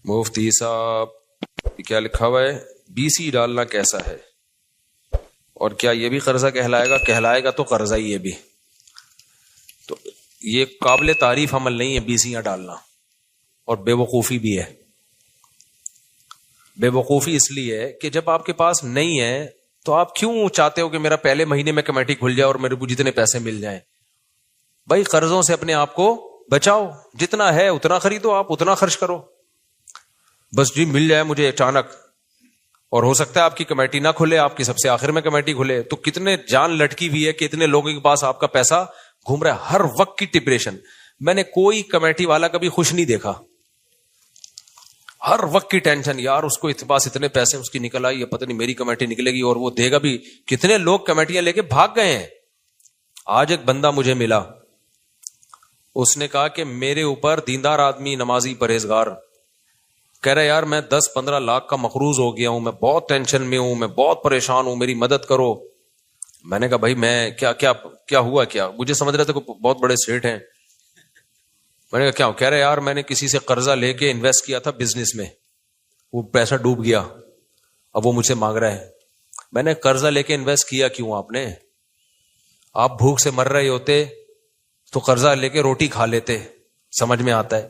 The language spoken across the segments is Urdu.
مفتی صاحب کیا لکھا ہوا ہے، BC ڈالنا کیسا ہے اور کیا یہ بھی قرضہ کہلائے گا؟ کہلائے گا تو قرضہ ہی یہ بھی. تو یہ قابل تعریف عمل نہیں ہے BCیاں ڈالنا، اور بے وقوفی بھی ہے. بے وقوفی اس لیے ہے کہ جب آپ کے پاس نہیں ہے تو آپ کیوں چاہتے ہو کہ میرا پہلے مہینے میں کمیٹی کھل جائے اور میرے کو جتنے پیسے مل جائیں؟ بھائی قرضوں سے اپنے آپ کو بچاؤ، جتنا ہے اتنا خریدو، آپ اتنا خرچ کرو. بس جی مل جائے مجھے اچانک، اور ہو سکتا ہے آپ کی کمیٹی نہ کھلے، آپ کی سب سے آخر میں کمیٹی کھلے، تو کتنے جان لٹکی ہوئی ہے کہ اتنے لوگوں کے پاس آپ کا پیسہ گھوم رہا ہے. ہر وقت کی ڈپریشن. میں نے کوئی کمیٹی والا کبھی خوش نہیں دیکھا. ہر وقت کی ٹینشن، یار اس کو پاس اتنے پیسے اس کی نکل آئی، پتہ نہیں میری کمیٹی نکلے گی اور وہ دے گا بھی. کتنے لوگ کمیٹیاں لے کے بھاگ گئے ہیں. آج ایک بندہ مجھے ملا، اس نے کہا کہ میرے اوپر دیندار آدمی، نمازی، پرہیزگار، کہہ رہا یار میں 10-15 لاکھ کا مقروض ہو گیا ہوں، میں بہت ٹینشن میں ہوں، میں بہت پریشان ہوں، میری مدد کرو. میں نے کہا بھائی میں کیا ہوا؟ کیا مجھے سمجھ رہے تھے کہ بہت بڑے سیٹ ہیں. میں نے کہا کیا؟ کہہ رہے یار میں نے کسی سے قرضہ لے کے انویسٹ کیا تھا بزنس میں، وہ پیسہ ڈوب گیا، اب وہ مجھ سے مانگ رہا ہے. میں نے قرضہ لے کے انویسٹ کیا کیوں؟ آپ بھوک سے مر رہے ہوتے تو قرضہ لے کے روٹی کھا لیتے. سمجھ میں آتا ہے.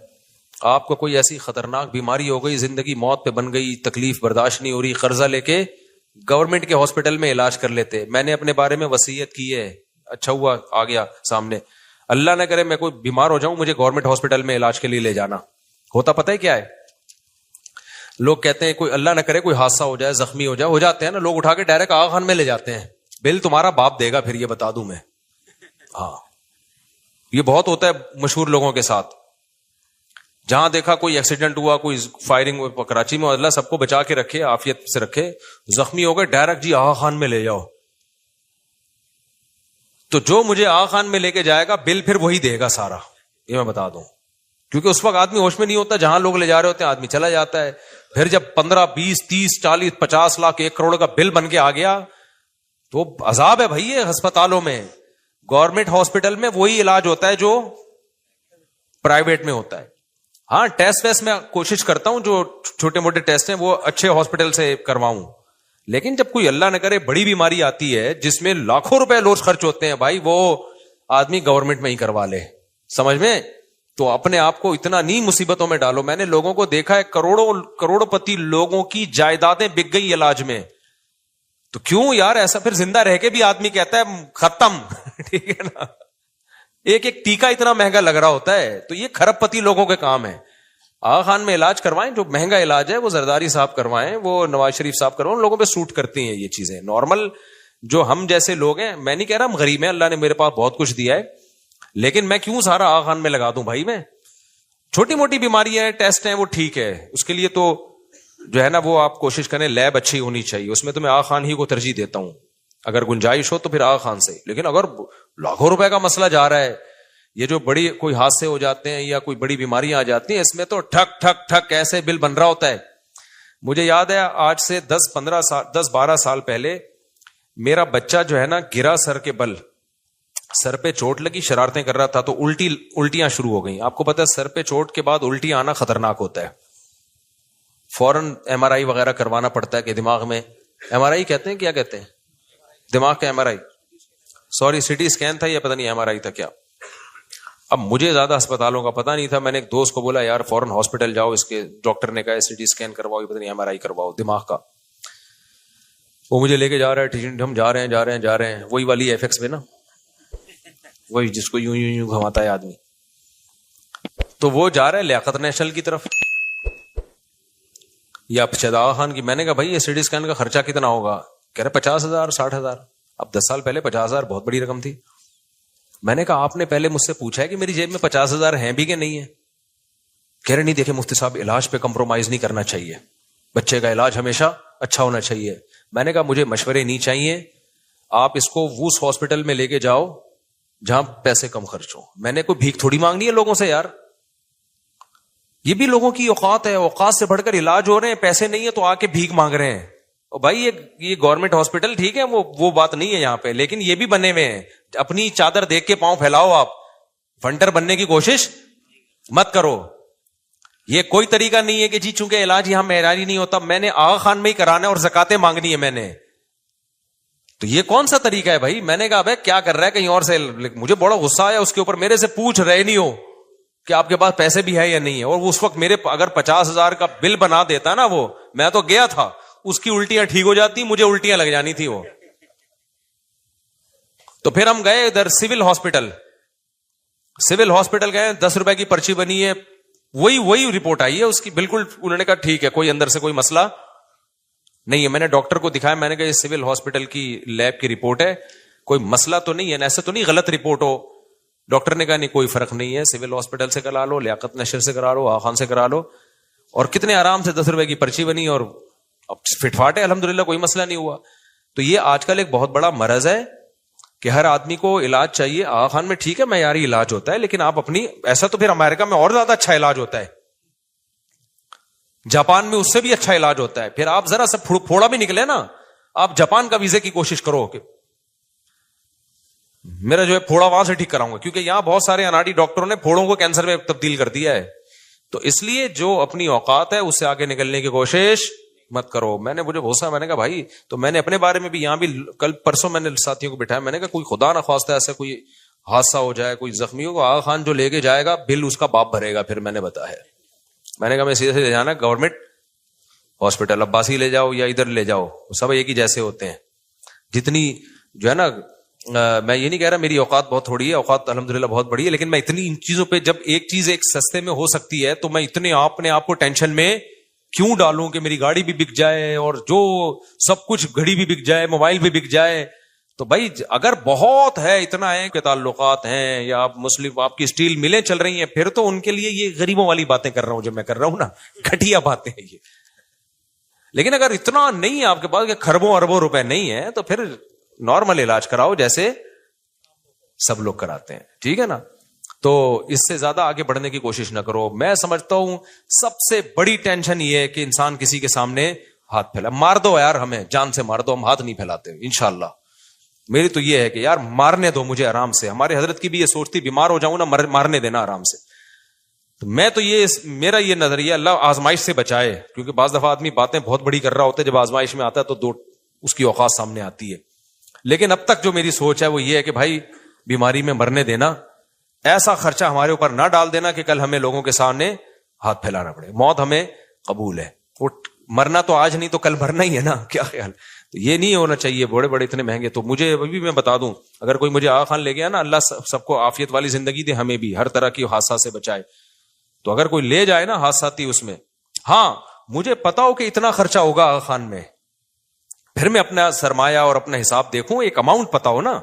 آپ کو کوئی ایسی خطرناک بیماری ہو گئی، زندگی موت پہ بن گئی، تکلیف برداشت نہیں ہو رہی، قرضہ لے کے گورنمنٹ کے ہاسپٹل میں علاج کر لیتے. میں نے اپنے بارے میں وصیت کی ہے، اچھا ہوا آ گیا سامنے. اللہ نہ کرے میں کوئی بیمار ہو جاؤں، مجھے گورنمنٹ ہاسپٹل میں علاج کے لیے لے جانا ہوتا. پتہ ہے کیا ہے؟ لوگ کہتے ہیں کوئی اللہ نہ کرے کوئی حادثہ ہو جائے، زخمی ہو جاتے ہیں نا، لوگ اٹھا کے ڈائریکٹ آغا خان میں لے جاتے ہیں. بل تمہارا باپ دے گا پھر، یہ بتا دوں میں. ہاں یہ بہت ہوتا ہے مشہور لوگوں کے ساتھ. جہاں دیکھا کوئی ایکسیڈنٹ ہوا، کوئی فائرنگ کراچی میں، اللہ سب کو بچا کے رکھے، عافیت سے رکھے، زخمی ہو گئے ڈائریکٹ جی آغا خان میں لے جاؤ. تو جو مجھے آغا خان میں لے کے جائے گا بل پھر وہی دے گا سارا، یہ میں بتا دوں. کیونکہ اس وقت آدمی ہوش میں نہیں ہوتا، جہاں لوگ لے جا رہے ہوتے ہیں آدمی چلا جاتا ہے. پھر جب 15 20 30 40 50 لاکھ 1 کروڑ کا بل بن کے آ گیا تو عذاب ہے بھائی. یہ ہسپتالوں میں، گورنمنٹ ہاسپٹل میں وہی علاج ہوتا ہے جو پرائیویٹ میں ہوتا ہے. ہاں ٹیسٹ ویسٹ میں کوشش کرتا ہوں، جو چھوٹے موٹے ٹیسٹ ہیں وہ اچھے ہاسپٹل سے کرواؤں. لیکن جب کوئی اللہ نہ کرے بڑی بیماری آتی ہے جس میں لاکھوں روپے روز خرچ ہوتے ہیں، بھائی وہ آدمی گورنمنٹ میں ہی کروا لے. سمجھ میں؟ تو اپنے آپ کو اتنا نہیں مصیبتوں میں ڈالو. میں نے لوگوں کو دیکھا ہے، کروڑوں پتی لوگوں کی جائیدادیں بک گئی علاج میں. تو کیوں یار ایسا؟ پھر زندہ رہ کے بھی آدمی کہتا ہے ختم. ٹھیک ہے نا؟ ایک ٹیکا اتنا مہنگا لگ رہا ہوتا ہے. تو یہ کھرب پتی لوگوں کے کام ہے. آغا خان میں علاج کروائیں، جو مہنگا علاج ہے وہ زرداری صاحب کروائیں، وہ نواز شریف صاحب کروائیں. ان لوگوں پہ سوٹ کرتی ہیں یہ چیزیں. نارمل جو ہم جیسے لوگ ہیں، میں نہیں کہہ رہا ہم غریب ہیں، اللہ نے میرے پاس بہت کچھ دیا ہے، لیکن میں کیوں سارا آغا خان میں لگا دوں بھائی؟ میں چھوٹی موٹی بیماریاں ہیں، ٹیسٹ ہیں، وہ ٹھیک ہے. اس کے لیے تو جو ہے نا وہ آپ کوشش کریں، لیب اچھی ہونی چاہیے. اس میں تو میں آغا خان ہی کو ترجیح دیتا ہوں. اگر گنجائش ہو تو پھر آغا خان سے. لیکن اگر لاکھوں روپے کا مسئلہ جا رہا ہے، یہ جو بڑی کوئی حادثے ہو جاتے ہیں یا کوئی بڑی بیماریاں آ جاتی ہیں، اس میں تو ٹھک ٹھک ٹھک ایسے بل بن رہا ہوتا ہے. مجھے یاد ہے آج سے 10-12 سال پہلے میرا بچہ جو ہے نا گرا سر کے بل، سر پہ چوٹ لگی، شرارتیں کر رہا تھا تو الٹیاں شروع ہو گئیں. آپ کو پتا ہے سر پہ چوٹ کے بعد الٹی آنا خطرناک ہوتا ہے. فوراً MRI وغیرہ کروانا پڑتا ہے کہ دماغ میں MRI کہتے ہیں، کیا کہتے ہیں، دماغ کا MRI، سوری CT اسکین تھا یا پتہ نہیں MRI تھا کیا. اب مجھے زیادہ اسپتالوں کا پتہ نہیں تھا. میں نے ایک دوست کو بولا یار فوراً ہاسپٹل جاؤ، اس کے ڈاکٹر نے کہا CT اسکین کرواؤ، پتہ نہیں MRI کرواؤ دماغ کا. وہ مجھے لے کے جا رہا ہے، ہم جا رہے ہیں وہی والی FX پہ نا، وہی جس کو یوں گھماتا ہے آدمی. تو وہ جا رہا ہے لیاقت نیشنل کی طرف یا شہید آغا خان کی. میں نے کہا بھائی یہ CT اسکین کا خرچہ کتنا ہوگا؟ کہہ رہے 50,000 60,000. اب 10 سال پہلے 50,000 بہت بڑی رقم تھی. میں نے کہا آپ نے پہلے مجھ سے پوچھا ہے کہ میری جیب میں 50,000 ہیں بھی کہ نہیں ہے؟ کہہ رہے نہیں، دیکھیں مفتی صاحب علاج پہ کمپرومائز نہیں کرنا چاہیے، بچے کا علاج ہمیشہ اچھا ہونا چاہیے. میں نے کہا مجھے مشورے نہیں چاہیے، آپ اس کو اس ہاسپٹل میں لے کے جاؤ جہاں پیسے کم خرچ ہو. میں نے کوئی بھیک تھوڑی مانگنی ہے لوگوں سے یار. یہ بھی لوگوں کی اوقات ہے، اوقات سے بڑھ کر علاج ہو رہے ہیں، پیسے نہیں ہے تو آ کے بھیک مانگ رہے ہیں. بھائی یہ گورنمنٹ ہاسپٹل ٹھیک ہے، وہ بات نہیں ہے یہاں پہ، لیکن یہ بھی بنے ہوئے ہیں. اپنی چادر دیکھ کے پاؤں پھیلاؤ، آپ فنڈر بننے کی کوشش مت کرو. یہ کوئی طریقہ نہیں ہے کہ جی چونکہ علاج یہاں معیاری نہیں ہوتا میں نے آغا خان میں ہی کرانا ہے اور زکاتیں مانگنی ہے میں نے. تو یہ کون سا طریقہ ہے بھائی؟ میں نے کہا بھائی کیا کر رہا ہے کہیں اور سے. مجھے بڑا غصہ آیا اس کے اوپر, میرے سے پوچھ رہے نہیں ہو کہ آپ کے پاس پیسے بھی ہے یا نہیں ہے. اور وہ اس وقت میرے اگر 50,000 کا بل بنا دیتا نا وہ, میں تو گیا تھا, اس کی الٹیاں ٹھیک ہو جاتی, مجھے الٹیاں لگ جانی تھی وہ. تو پھر ہم گئے ادھر سول ہاسپٹل گئے, 10 روپے کی پرچی بنی ہے, وہی رپورٹ آئی ہے اس کی بالکل. انہوں نے کہا ٹھیک ہے کوئی اندر سے کوئی مسئلہ نہیں ہے. میں نے ڈاکٹر کو دکھایا, میں نے کہا یہ سول ہاسپٹل کی لیب کی رپورٹ ہے, کوئی مسئلہ تو نہیں ہے, ایسا تو نہیں غلط رپورٹ ہو. ڈاکٹر نے کہا نہیں کوئی فرق نہیں ہے, سول ہاسپٹل سے کرا لو, لیاقت نشر سے کرا لو, آغا خان سے کرا لو. اور کتنے آرام سے 10 روپے کی پرچی بنی اور اب فٹ فاٹ ہے الحمدللہ, کوئی مسئلہ نہیں ہوا. تو یہ آج کل ایک بہت بڑا مرض ہے کہ ہر آدمی کو علاج چاہیے. آغا خان میں ٹھیک ہے معیاری علاج ہوتا ہے, لیکن آپ اپنی, ایسا تو پھر امریکہ میں اور زیادہ اچھا علاج ہوتا ہے, جاپان میں اس سے بھی اچھا علاج ہوتا ہے. پھر آپ ذرا سا پھوڑا بھی نکلے نا, آپ جاپان کا ویزے کی کوشش کرو کہ میرا جو ہے پھوڑا وہاں سے ٹھیک کراؤں گا, کیونکہ یہاں بہت سارے اناڑی ڈاکٹروں نے پھوڑوں کو کینسر میں تبدیل کر دیا ہے. تو اس لیے جو اپنی اوقات ہے اس سے آگے نکلنے کی کوشش مت کرو. مجھے غصہ, میں نے کہا بھائی, تو میں نے اپنے بارے میں بھی یہاں بھی کل پرسوں میں نے ساتھیوں کو بٹھایا, میں نے کہا کوئی خدا نہ خواستہ ایسا کوئی حادثہ ہو جائے, کوئی زخمی ہو, آغا خان جو لے کے جائے گا بل اس کا باپ بھرے گا. پھر میں نے بتایا, میں نے کہا میں سیدھے سے جانا گورنمنٹ ہاسپٹل, عباسی لے جاؤ یا ادھر لے جاؤ, سب ایک ہی جیسے ہوتے ہیں. جتنی جو ہے نا, میں یہ نہیں کہہ رہا میری اوقات بہت تھوڑی ہے, اوقات الحمدللہ بہت بڑی ہے, لیکن میں اتنی ان چیزوں پہ, جب ایک چیز ایک سستے میں ہو سکتی ہے تو میں اتنے اپنے آپ کو ٹینشن میں کیوں ڈالوں کہ میری گاڑی بھی بک جائے اور جو سب کچھ, گھڑی بھی بک جائے, موبائل بھی بک جائے. تو بھائی اگر بہت ہے, اتنا ہے کہ تعلقات ہیں یا آپ مسلم, آپ کی اسٹیل ملیں چل رہی ہیں, پھر تو ان کے لیے یہ غریبوں والی باتیں کر رہا ہوں جو میں کر رہا ہوں نا, گھٹیا باتیں ہیں یہ. لیکن اگر اتنا نہیں ہے آپ کے پاس کہ خربوں اربوں روپے نہیں ہے, تو پھر نارمل علاج کراؤ جیسے سب لوگ کراتے ہیں, ٹھیک ہے نا. تو اس سے زیادہ آگے بڑھنے کی کوشش نہ کرو. میں سمجھتا ہوں سب سے بڑی ٹینشن یہ ہے کہ انسان کسی کے سامنے ہاتھ پھیلا. مار دو یار, ہمیں جان سے مار دو, ہم ہاتھ نہیں پھیلاتے انشاءاللہ. میری تو یہ ہے کہ یار مارنے دو مجھے آرام سے. ہمارے حضرت کی بھی یہ سوچ تھی, بیمار ہو جاؤں نا مارنے دینا آرام سے. تو میں تو یہ, میرا یہ نظریہ, اللہ آزمائش سے بچائے, کیونکہ بعض دفعہ آدمی باتیں بہت بڑی کر رہا ہوتا ہے, جب آزمائش میں آتا ہے تو اس کی اوقات سامنے آتی ہے. لیکن اب تک جو میری سوچ ہے وہ یہ ہے کہ بھائی بیماری میں مرنے دینا, ایسا خرچہ ہمارے اوپر نہ ڈال دینا کہ کل ہمیں لوگوں کے سامنے ہاتھ پھیلانا پڑے. موت ہمیں قبول ہے, وہ مرنا تو آج نہیں تو کل مرنا ہی ہے نا, کیا خیال. تو یہ نہیں ہونا چاہیے بڑے بڑے اتنے مہنگے. تو مجھے ابھی میں بتا دوں, اگر کوئی مجھے آغا خان لے گیا نا, اللہ سب کو عافیت والی زندگی دے, ہمیں بھی ہر طرح کی حادثہ سے بچائے. تو اگر کوئی لے جائے نا حادثاتی اس میں, ہاں مجھے پتا ہو کہ اتنا خرچہ ہوگا آغا خان میں, پھر میں اپنا سرمایہ اور اپنا حساب دیکھوں, ایک اماؤنٹ پتا ہو نا,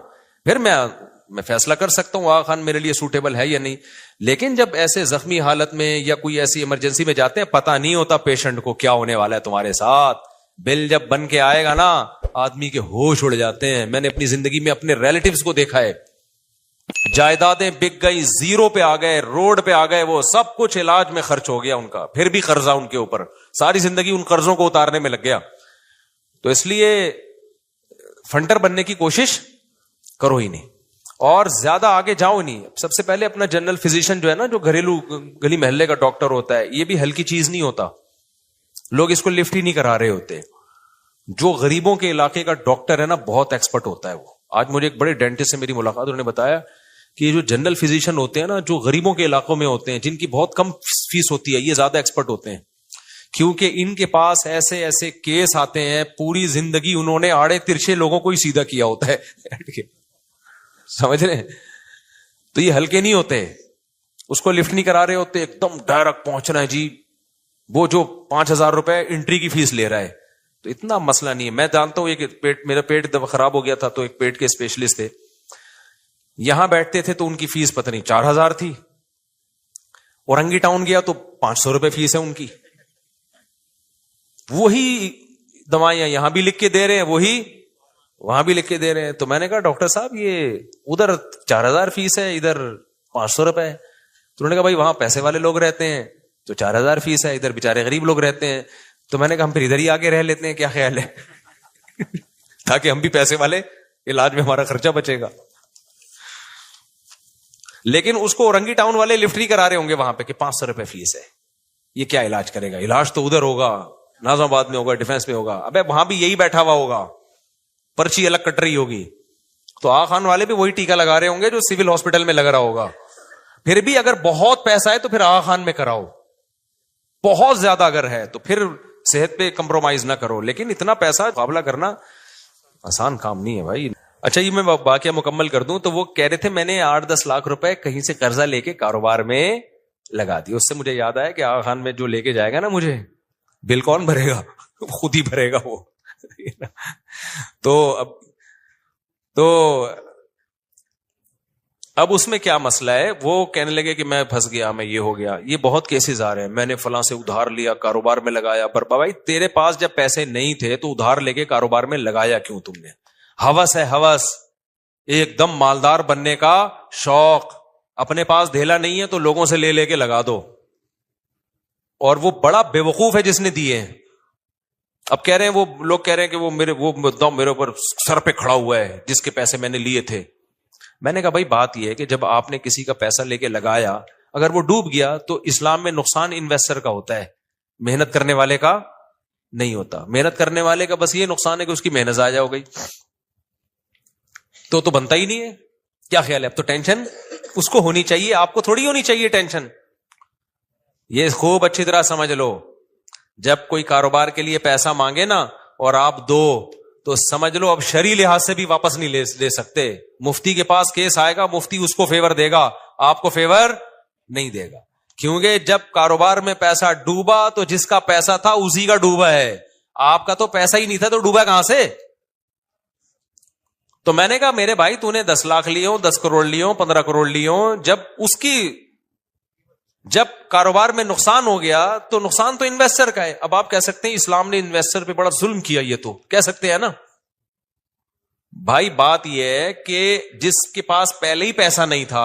پھر میں فیصلہ کر سکتا ہوں آغا خان میرے لیے سوٹیبل ہے یا نہیں. لیکن جب ایسے زخمی حالت میں یا کوئی ایسی ایمرجنسی میں جاتے ہیں, پتہ نہیں ہوتا پیشنٹ کو کیا ہونے والا ہے تمہارے ساتھ. بل جب بن کے آئے گا نا, آدمی کے ہوش اڑ جاتے ہیں. میں نے اپنی زندگی میں اپنے ریلیٹیوز کو دیکھا ہے, جائیدادیں بک گئی, زیرو پہ آ گئے, روڈ پہ آ گئے, وہ سب کچھ علاج میں خرچ ہو گیا ان کا, پھر بھی قرضہ ان کے اوپر, ساری زندگی ان قرضوں کو اتارنے میں لگ گیا. تو اس لیے فنڈر بننے کی کوشش کرو ہی نہیں, اور زیادہ آگے جاؤ نہیں. سب سے پہلے اپنا جنرل فزیشین جو ہے نا, جو گھریلو گلی محلے کا ڈاکٹر ہوتا ہے, یہ بھی ہلکی چیز نہیں ہوتا. لوگ اس کو لفٹ ہی نہیں کرا رہے ہوتے. جو غریبوں کے علاقے کا ڈاکٹر ہے نا, بہت ایکسپرٹ ہوتا ہے وہ. آج مجھے ایک بڑے ڈینٹسٹ سے میری ملاقات, انہوں نے بتایا کہ یہ جو جنرل فزیشین ہوتے ہیں نا, جو غریبوں کے علاقوں میں ہوتے ہیں, جن کی بہت کم فیس ہوتی ہے, یہ زیادہ ایکسپرٹ ہوتے ہیں, کیونکہ ان کے پاس ایسے ایسے کیس آتے ہیں, پوری زندگی انہوں نے آڑے ترچھے لوگوں کو ہی سیدھا کیا ہوتا ہے. سمجھ رہے ہیں؟ تو یہ ہلکے نہیں ہوتے, اس کو لفٹ نہیں کرا رہے ہوتے, ایک دم ڈائریکٹ پہنچنا ہے جی. وہ جو 5,000 روپے انٹری کی فیس لے رہا ہے, تو اتنا مسئلہ نہیں ہے. میں جانتا ہوں ایک میرا پیٹ خراب ہو گیا تھا, تو ایک پیٹ کے اسپیشلسٹ تھے, یہاں بیٹھتے تھے, تو ان کی فیس پتہ نہیں 4,000 تھی. اورنگی ٹاؤن گیا تو 500 روپے فیس ہے ان کی. وہی دوائیاں یہاں بھی لکھ کے دے رہے ہیں, وہی وہاں بھی لکھ کے دے رہے ہیں. تو میں نے کہا ڈاکٹر صاحب یہ ادھر 4,000 فیس ہے, ادھر 500 روپے ہے. تو انہوں نے کہا بھائی وہاں پیسے والے لوگ رہتے ہیں تو 4,000 فیس ہے, ادھر بےچارے غریب لوگ رہتے ہیں. تو میں نے کہا ہم پھر ادھر ہی آگے رہ لیتے ہیں, کیا خیال ہے, تاکہ ہم بھی پیسے والے, علاج میں ہمارا خرچہ بچے گا. لیکن اس کو اورنگی ٹاؤن والے لفٹ نہیں کرا رہے ہوں گے وہاں پہ کہ 500 روپے فیس ہے. یہ کیا علاج کرے گا؟ علاج تو ادھر ہوگا، ناظم آباد میں ہوگا، ڈیفینس میں ہوگا. ابے وہاں بھی یہی بیٹھا ہوا ہوگا، پرچی الگ کٹ رہی ہوگی. تو آغا خان والے بھی وہی ٹیکا لگا رہے ہوں گے جو سول ہاسپٹل میں لگ رہا ہوگا. پھر بھی اگر بہت پیسہ ہے تو پھر آغا خان میں کراؤ، بہت زیادہ اگر ہے تو پھر صحت پہ کمپرومائز نہ کرو. لیکن اتنا پیسہ مقابلہ کرنا آسان کام نہیں ہے بھائی. اچھا یہ میں واقعہ مکمل کر دوں تو وہ کہہ رہے تھے میں نے 8-10 لاکھ روپے کہیں سے قرضہ لے کے کاروبار میں لگا دی. اس سے مجھے یاد آیا کہ آغا خان میں جو لے کے جائے گا نا مجھے، بل کون بھرے گا؟ خود ہی بھرے گا وہ. تو اب اس میں کیا مسئلہ ہے؟ وہ کہنے لگے کہ میں پھنس گیا، میں یہ ہو گیا. یہ بہت کیسز آ رہے ہیں، میں نے فلاں سے ادھار لیا، کاروبار میں لگایا. پر بھائی تیرے پاس جب پیسے نہیں تھے تو ادھار لے کے کاروبار میں لگایا کیوں تم نے؟ ہوس ہے، ہوس، ایک دم مالدار بننے کا شوق. اپنے پاس دھیلا نہیں ہے تو لوگوں سے لے کے لگا دو. اور وہ بڑا بے وقوف ہے جس نے دیے ہیں. اب کہہ رہے ہیں وہ لوگ کہہ رہے ہیں کہ وہ میرے اوپر سر پہ کھڑا ہوا ہے جس کے پیسے میں نے لیے تھے. میں نے کہا بھائی بات یہ ہے کہ جب آپ نے کسی کا پیسہ لے کے لگایا، اگر وہ ڈوب گیا تو اسلام میں نقصان انویسٹر کا ہوتا ہے، محنت کرنے والے کا نہیں ہوتا. محنت کرنے والے کا بس یہ نقصان ہے کہ اس کی محنت ضائع ہو گئی. تو بنتا ہی نہیں ہے. کیا خیال ہے؟ اب تو ٹینشن اس کو ہونی چاہیے، آپ کو تھوڑی ہونی چاہیے ٹینشن. یہ خوب اچھی طرح سمجھ لو، جب کوئی کاروبار کے لیے پیسہ مانگے نا اور آپ دو تو سمجھ لو اب شرعی لحاظ سے بھی واپس نہیں لے سکتے. مفتی کے پاس کیس آئے گا، مفتی اس کو فیور دے گا، آپ کو فیور نہیں دے گا. کیونکہ جب کاروبار میں پیسہ ڈوبا تو جس کا پیسہ تھا اسی کا ڈوبا ہے. آپ کا تو پیسہ ہی نہیں تھا تو ڈوبا کہاں سے؟ تو میں نے کہا میرے بھائی تو نے 10 لاکھ لیے ہوں، 10 کروڑ لیے ہوں، 15 کروڑ لیے ہوں، جب کاروبار میں نقصان ہو گیا تو نقصان تو انویسٹر کا ہے. اب آپ کہہ سکتے ہیں اسلام نے انویسٹر پہ بڑا ظلم کیا، یہ تو کہہ سکتے ہیں نا. بھائی بات یہ ہے کہ جس کے پاس پہلے ہی پیسہ نہیں تھا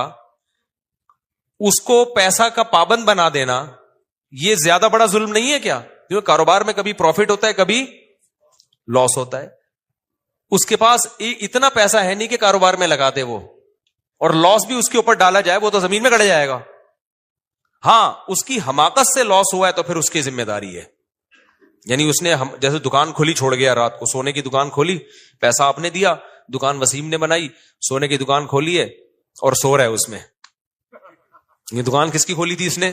اس کو پیسہ کا پابند بنا دینا یہ زیادہ بڑا ظلم نہیں ہے کیا؟ کیونکہ کاروبار میں کبھی پروفٹ ہوتا ہے، کبھی لاس ہوتا ہے. اس کے پاس اتنا پیسہ ہے نہیں کہ کاروبار میں لگا دے وہ، اور لاس بھی اس کے اوپر ڈالا جائے وہ تو زمین میں گڑ جائے گا. ہاں اس کی حماقت سے لاس ہوا ہے تو پھر اس کی ذمہ داری ہے. یعنی اس نے جیسے دکان کھلی چھوڑ گیا، رات کو سونے کی دکان کھولی، پیسہ آپ نے دیا، دکان وسیم نے بنائی، سونے کی دکان کھولی ہے اور سو رہا ہے اس میں. یہ دکان کس کی کھولی تھی اس نے؟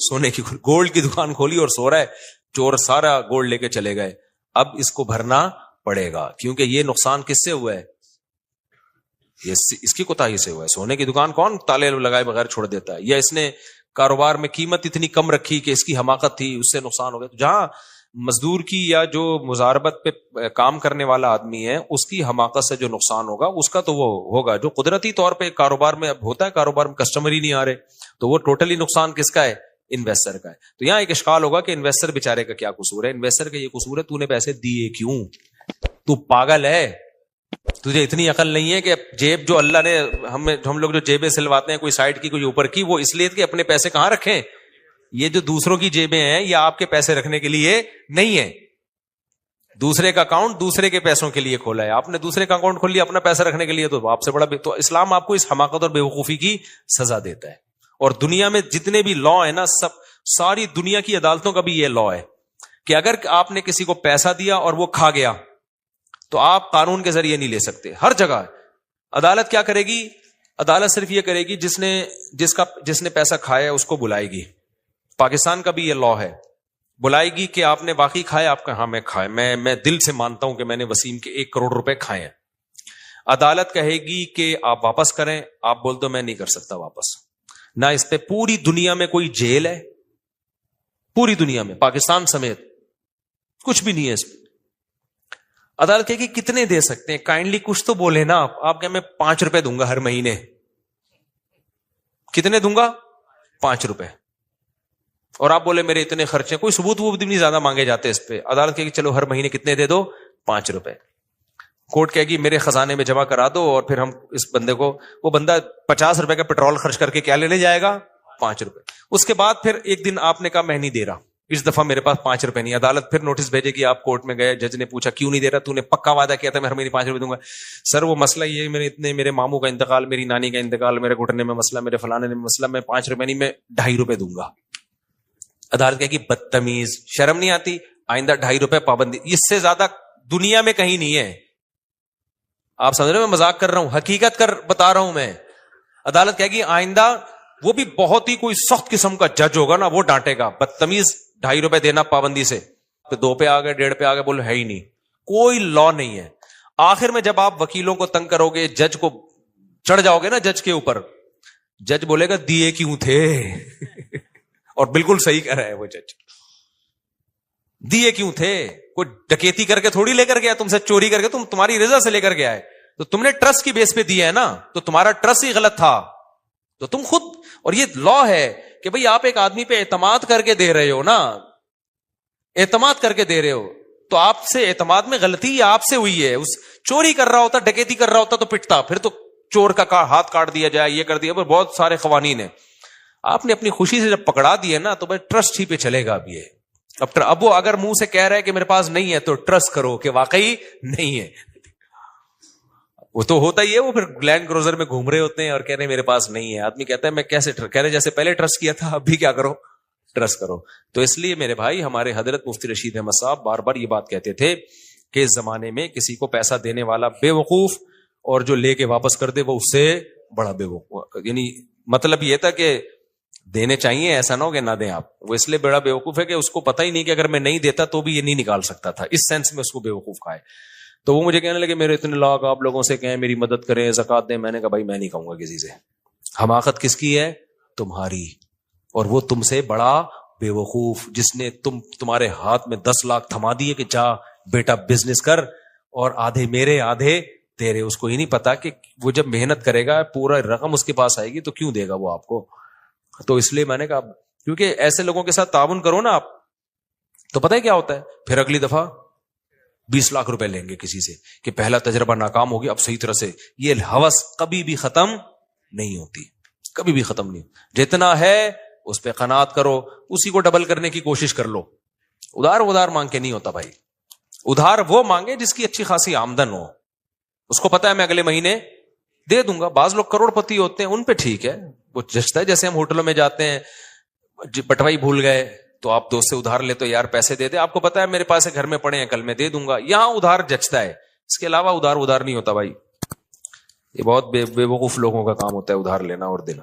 سونے کی. گولڈ کی دکان کھولی اور سو رہا ہے. چور سارا گولڈ لے کے چلے گئے. اب اس کو بھرنا پڑے گا کیونکہ یہ نقصان کس سے ہوا ہے؟ یہ اس کی کوتاہی سے ہوا ہے. سونے کی دکان کون تالے لگائے بغیر چھوڑ دیتا ہے؟ یا اس نے کاروبار میں قیمت اتنی کم رکھی کہ اس کی حماقت تھی، اس سے نقصان ہو گیا. تو جہاں مزدور کی یا جو مزاربت پہ کام کرنے والا آدمی ہے اس کی حماقت سے جو نقصان ہوگا اس کا تو وہ ہوگا. جو قدرتی طور پہ کاروبار میں اب ہوتا ہے، کاروبار میں کسٹمر ہی نہیں آ رہے تو وہ ٹوٹلی نقصان کس کا ہے؟ انویسٹر کا ہے. تو یہاں ایک اشکال ہوگا کہ انویسٹر بیچارے کا کیا قصور ہے؟ انویسٹر کا یہ قصور ہے تو نے پیسے دیے کیوں؟ تو پاگل ہے، تجھے اتنی عقل نہیں ہے کہ جیب جو اللہ نے ہم لوگ جو جیبیں سلواتے ہیں، کوئی سائڈ کی کوئی اوپر کی، وہ اس لیے کہ اپنے پیسے کہاں رکھیں. یہ جو دوسروں کی جیبیں ہیں یہ آپ کے پیسے رکھنے کے لیے نہیں ہے. دوسرے کا اکاؤنٹ دوسرے کے پیسوں کے لیے کھولا ہے، آپ نے دوسرے کا اکاؤنٹ کھول لیا اپنا پیسہ رکھنے کے لیے. تو آپ سے بڑا تو اسلام آپ کو اس حماقت اور بیوقوفی کی سزا دیتا ہے. اور دنیا میں جتنے بھی لا ہے نا، ساری دنیا کی عدالتوں کا بھی یہ لا ہے کہ اگر آپ نے کسی کو پیسہ دیا اور وہ کھا گیا تو آپ قانون کے ذریعے نہیں لے سکتے. ہر جگہ عدالت کیا کرے گی؟ عدالت صرف یہ کرے گی جس نے پیسہ کھایا اس کو بلائے گی. پاکستان کا بھی یہ لا ہے، بلائے گی کہ آپ نے واقعی کھایا؟ آپ کا ہاں میں کھائے، میں دل سے مانتا ہوں کہ میں نے وسیم کے 1 کروڑ روپے کھائے ہیں. عدالت کہے گی کہ آپ واپس کریں، آپ بول دو میں نہیں کر سکتا واپس. نہ اس پہ پوری دنیا میں کوئی جیل ہے، پوری دنیا میں پاکستان سمیت کچھ بھی نہیں ہے اس پہ. عدالت کہے گی کتنے دے سکتے ہیں؟ کائنڈلی کچھ تو بولے نا. آپ کہ میں 5 روپے دوں گا ہر مہینے. کتنے دوں گا؟ 5 روپے. اور آپ بولے میرے اتنے خرچے، کوئی ثبوت وہ بھی نہیں زیادہ مانگے جاتے اس پہ. عدالت کہے گی چلو ہر مہینے کتنے دے دو؟ 5 روپے. کورٹ کہے گی میرے خزانے میں جمع کرا دو، اور پھر ہم اس بندے کو، وہ بندہ 50 روپے کا پیٹرول خرچ کر کے کیا لینے جائے گا؟ 5 روپے. اس کے بعد پھر ایک دن آپ نے کہا میں نہیں دے رہا، اس دفعہ میرے پاس 5 روپے نہیں. عدالت پھر نوٹس بھیجے گی، آپ کورٹ میں گئے، جج نے پوچھا کیوں نہیں دے رہا؟ تو نے پکا وعدہ کیا تھا میں ہر مہینے 5 روپے دوں گا. سر وہ مسئلہ یہ ہے، میرے ماموں کا انتقال، میری نانی کا انتقال، میرے گھٹنے میں مسئلہ، میرے فلانے میں مسئلہ، میں 5 روپے نہیں، میں 2.5 روپے دوں گا. عدالت کہے گی بدتمیز، شرم نہیں آتی، آئندہ 2.5 روپے پابندی. اس سے زیادہ دنیا میں کہیں نہیں ہے. آپ سمجھ رہے ہیں میں مذاق کر رہا ہوں، حقیقت کر بتا رہا ہوں میں. عدالت کہے گی آئندہ، وہ بھی بہت ہی کوئی سخت قسم کا جج ہوگا نا، وہ ڈانٹے گا بدتمیز 2.5 روپے دینا پابندی سے. پھر 2 پہ آ گئے، 1.5 پہ آ گئے، بولو ہے ہی نہیں، کوئی لا نہیں ہے. آخر میں جب آپ وکیلوں کو تنگ کرو گے، جج کو چڑھ جاؤ گے نا جج کے اوپر، جج بولے گا دیے کیوں تھے اور بالکل صحیح کہہ رہا ہے وہ جج. دیے کیوں تھے؟ کوئی ڈکیتی کر کے تھوڑی لے کر گیا تم سے، چوری کر کے تمہاری رضا سے لے کر گیا ہے، تو تم نے ٹرسٹ کی بیس پہ دیا ہے نا، تو تمہارا ٹرسٹ ہی غلط تھا. تو تم خود، اور یہ لا ہے کہ بھئی آپ ایک آدمی پہ اعتماد کر کے دے رہے ہو نا، اعتماد کر کے دے رہے ہو، تو آپ سے اعتماد میں غلطی آپ سے ہوئی ہے. اس چوری کر رہا ہوتا، ڈکیتی کر رہا ہوتا تو پٹتا، پھر تو چور کا ہاتھ کاٹ دیا جائے، یہ کر دیا، بہت سارے قوانین ہیں. آپ نے اپنی خوشی سے جب پکڑا دیے نا، تو بھائی ٹرسٹ ہی پہ چلے گا. اب یہ اب وہ اگر منہ سے کہہ رہا ہے کہ میرے پاس نہیں ہے، تو ٹرسٹ کرو کہ واقعی نہیں ہے. وہ تو ہوتا ہی ہے، وہ پھر لینڈ کروزر میں گھوم رہے ہوتے ہیں اور کہہ رہے ہیں میرے پاس نہیں ہے. آدمی کہتا ہے میں کیسے کہہ رہے جیسے پہلے ٹرسٹ کیا تھا، اب بھی کیا کرو، ٹرسٹ کرو. تو اس لیے میرے بھائی، ہمارے حضرت مفتی رشید احمد صاحب بار بار یہ بات کہتے تھے کہ اس زمانے میں کسی کو پیسہ دینے والا بے وقوف، اور جو لے کے واپس کر دے وہ اس سے بڑا بے وقوف. یعنی مطلب یہ تھا کہ دینے چاہیے، ایسا نہ ہو کہ نہ دیں آپ. وہ اس لیے بڑا بے وقوف ہے کہ اس کو پتہ ہی نہیں کہ اگر میں نہیں دیتا تو بھی یہ نہیں نکال سکتا تھا. اس سینس میں اس کو بے وقوف کہا ہے. تو وہ مجھے کہنے لگے میرے اتنے لاکھ، آپ لوگوں سے کہیں میری مدد کریں، زکات دیں. میں نے کہا بھائی میں نہیں کہوں گا کسی سے. حماقت کس کی ہے؟ تمہاری. اور وہ تم سے بڑا بے وقوف جس نے تمہارے ہاتھ میں 10 لاکھ تھما دیے کہ جا بیٹا بزنس کر، اور آدھے میرے آدھے تیرے. اس کو ہی نہیں پتا کہ وہ جب محنت کرے گا پورا رقم اس کے پاس آئے گی تو کیوں دے گا وہ آپ کو. تو اس لیے میں نے کہا کیونکہ ایسے لوگوں کے ساتھ تعاون کرو نا آپ، تو پتہ ہے کیا ہوتا ہے، پھر اگلی دفعہ 20 لاکھ روپے لیں گے کسی سے کہ پہلا تجربہ ناکام ہوگی، اب صحیح طرح سے. یہ ہوس کبھی بھی ختم نہیں ہوتی، کبھی بھی ختم نہیں. جتنا ہے اس پہ قناعت کرو، اسی کو ڈبل کرنے کی کوشش کر لو. ادھار مانگ کے نہیں ہوتا بھائی. ادھار وہ مانگے جس کی اچھی خاصی آمدن ہو، اس کو پتا ہے میں اگلے مہینے دے دوں گا. بعض لوگ کروڑ پتی ہوتے ہیں، ان پہ ٹھیک ہے، وہ جچتا ہے. جیسے ہم ہوٹلوں میں جاتے ہیں، بٹوائی بھول گئے تو آپ دوست سے ادھار لے تو یار پیسے دے دے، آپ کو پتا ہے میرے پاس گھر میں پڑے ہیں، کل میں دے دوں گا. یہاں ادھار جچتا ہے، اس کے علاوہ ادھار نہیں ہوتا بھائی. یہ بہت بے وقوف لوگوں کا کام ہوتا ہے ادھار لینا اور دینا.